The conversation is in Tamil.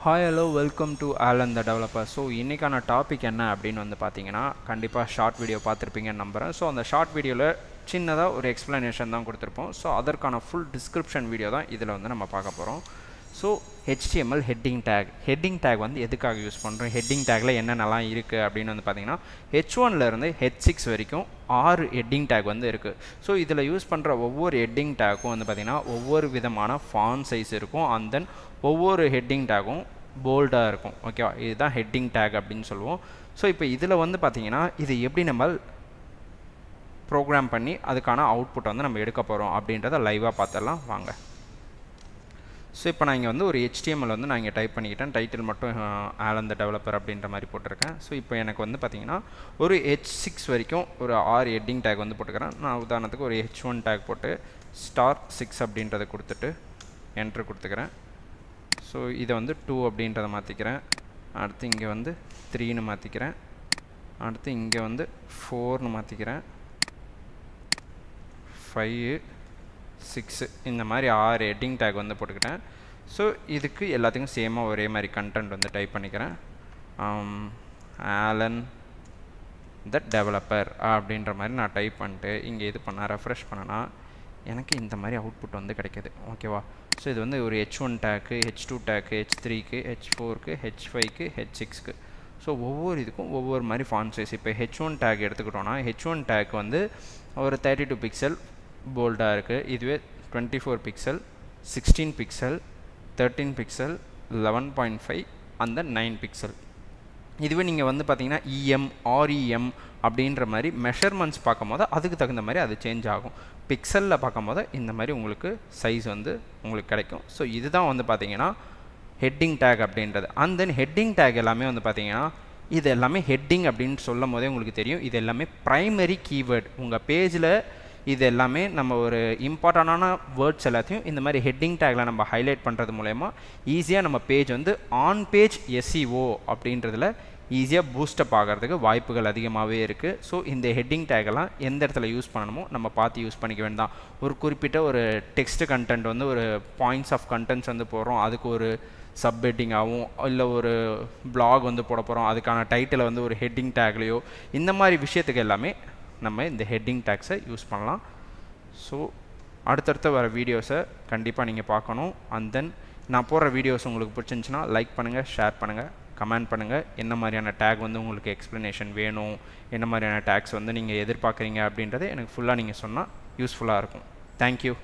Hi hello welcome to Allan the developer. So இன்றைக்கான டாபிக் என்ன அப்படின்னு வந்து பார்த்தீங்கன்னா, கண்டிப்பாக ஷார்ட் வீடியோ பார்த்துருப்பீங்கன்னு நம்புகிறேன். ஸோ அந்த ஷார்ட் வீடியோவில் சின்னதாக ஒரு எக்ஸ்ப்ளனேஷன் தான் கொடுத்துருப்போம். ஸோ அதற்கான ஃபுல் டிஸ்கிரிப்ஷன் வீடியோ தான் இதில் வந்து நம்ம பார்க்க போகிறோம். ஸோ HTML ஹெட்டிங் டேக் வந்து எதுக்காக யூஸ் பண்ணுறோம், ஹெட்டிங் டேக்கில் என்னென்னலாம் இருக்குது அப்படின்னு வந்து பார்த்தீங்கன்னா, H1லேருந்து H6 வரைக்கும் 6 ஹெட்டிங் டேக் வந்து இருக்குது. ஸோ இதில் யூஸ் பண்ணுற ஒவ்வொரு ஹெட்டிங் டேக்கும் வந்து பார்த்திங்கன்னா ஒவ்வொரு விதமான ஃபாண்ட் சைஸ் இருக்கும். அண்ட் தென் ஒவ்வொரு ஹெட்டிங் டேக்கும் போல்டாக இருக்கும். ஓகேவா, இதுதான் ஹெட்டிங் டேக் அப்படின்னு சொல்லுவோம். ஸோ இப்போ இதில் வந்து பார்த்திங்கன்னா இது எப்படி நம்ம ப்ரோக்ராம் பண்ணி அதுக்கான அவுட்புட் வந்து நம்ம எடுக்க போகிறோம் அப்படின்றத லைவாக பார்த்துடலாம் வாங்க. ஸோ இப்போ நான் இங்கே வந்து ஒரு HTML வந்து நான் இங்கே டைப் பண்ணிக்கிட்டேன். டைட்டில் மட்டும் ஆலன் த டெவலப்பர் அப்படின்ற மாதிரி போட்டிருக்கேன். ஸோ இப்போ எனக்கு வந்து பார்த்திங்கன்னா ஒரு H6 வரைக்கும் ஒரு 6 ஹெட்டிங் டேக் வந்து போட்டுக்கிறேன். நான் உதாரணத்துக்கு ஒரு H1 டேக் போட்டு *6 அப்படின்றத கொடுத்துட்டு என்ட்ரு கொடுத்துக்கிறேன். ஸோ இதை வந்து 2 அப்படின்றத மாற்றிக்கிறேன். அடுத்து இங்கே வந்து 3ன்னு மாற்றிக்கிறேன். அடுத்து இங்கே வந்து 4ன்னு மாற்றிக்கிறேன். 5 6 இந்த மாதிரி 6 ஹெட்டிங் டேக் வந்து போட்டுக்கிட்டேன். ஸோ இதுக்கு எல்லாத்துக்கும் சேமாக ஒரே மாதிரி கண்டென்ட் வந்து டைப் பண்ணிக்கிறேன். ஆலன் த டெவலப்பர் அப்படின்ற மாதிரி நான் டைப் பண்ணிட்டு இங்கே இது ரெஃப்ரெஷ் பண்ணேன்னா எனக்கு இந்த மாதிரி அவுட்புட் வந்து கிடைக்கிது. ஓகேவா, ஸோ இது வந்து ஒரு H1 டேக்கு, H2 டேக்கு, H3க்கு, H4க்கு, H5க்கு, H6க்கு. ஸோ ஒவ்வொரு இதுக்கும் ஒவ்வொரு மாதிரி ஃபாண்ட் சைஸ். இப்போ H1 டேக் எடுத்துக்கிட்டோன்னா H1 டேக் வந்து ஒரு 32 பிக்சல் போல்டாக இருக்குது. இதுவே 24 பிக்சல், 16 பிக்சல், 13 பிக்சல், 11.5 அந்த 9 பிக்சல். இதுவே நீங்கள் வந்து பார்த்தீங்கன்னா REM அப்படின்ற மாதிரி மெஷர்மெண்ட்ஸ் பார்க்கும்போது அதுக்கு தகுந்த மாதிரி அது சேஞ்ச் ஆகும். பிக்சலில் பார்க்கும்போது இந்த மாதிரி உங்களுக்கு சைஸ் வந்து உங்களுக்கு கிடைக்கும். ஸோ இதுதான் வந்து பார்த்தீங்கன்னா ஹெட்டிங் டேக் அப்படின்றது. அண்ட் தென் ஹெட்டிங் டேக் எல்லாமே வந்து பார்த்தீங்கன்னா இது எல்லாமே ஹெட்டிங் அப்படின்னு சொல்லும் போதே உங்களுக்கு தெரியும், இது எல்லாமே ப்ரைமரி கீவேர்ட். உங்கள் பேஜில் இது எல்லாமே நம்ம ஒரு இம்பார்ட்டண்டான வேர்ட்ஸ் எல்லாத்தையும் இந்த மாதிரி ஹெட்டிங் டேக்கில் நம்ம ஹைலைட் பண்ணுறது மூலயமா ஈஸியாக நம்ம பேஜ் வந்து ஆன் பேஜ் SEO அப்படின்றதுல ஈஸியாக பூஸ்டப் ஆகிறதுக்கு வாய்ப்புகள் அதிகமாகவே இருக்குது. ஸோ இந்த ஹெட்டிங் டேக்கெல்லாம் எந்த இடத்துல யூஸ் பண்ணணுமோ நம்ம பார்த்து யூஸ் பண்ணிக்க வேண்டாம். ஒரு குறிப்பிட்ட ஒரு டெக்ஸ்ட் கண்டென்ட் வந்து ஒரு பாயிண்ட்ஸ் ஆஃப் கண்டென்ட்ஸ் வந்து போடுறோம், அதுக்கு ஒரு சப் ஹெட்டிங்காகவும் இல்லை ஒரு பிளாக் வந்து போட போகிறோம், அதுக்கான டைட்டிலை வந்து ஒரு ஹெட்டிங் டேக்லேயோ இந்த மாதிரி விஷயத்துக்கு எல்லாமே நம்ம இந்த ஹெட்டிங் டேக்ஸை யூஸ் பண்ணலாம். ஸோ அடுத்தடுத்த வர வீடியோஸை கண்டிப்பாக நீங்கள் பார்க்கணும். அண்ட் தென் நான் போடுற வீடியோஸ் உங்களுக்கு பிடிச்சிருந்துச்சுன்னா லைக் பண்ணுங்கள், ஷேர் பண்ணுங்கள், கமெண்ட் பண்ணுங்கள். என்ன மாதிரியான டேக் வந்து உங்களுக்கு எக்ஸ்ப்ளனேஷன் வேணும், என்ன மாதிரியான டேக்ஸ் வந்து நீங்கள் எதிர்பார்க்குறீங்க அப்படின்றத எனக்கு ஃபுல்லாக நீங்கள் சொன்னால் யூஸ்ஃபுல்லாக இருக்கும். தேங்க்யூ.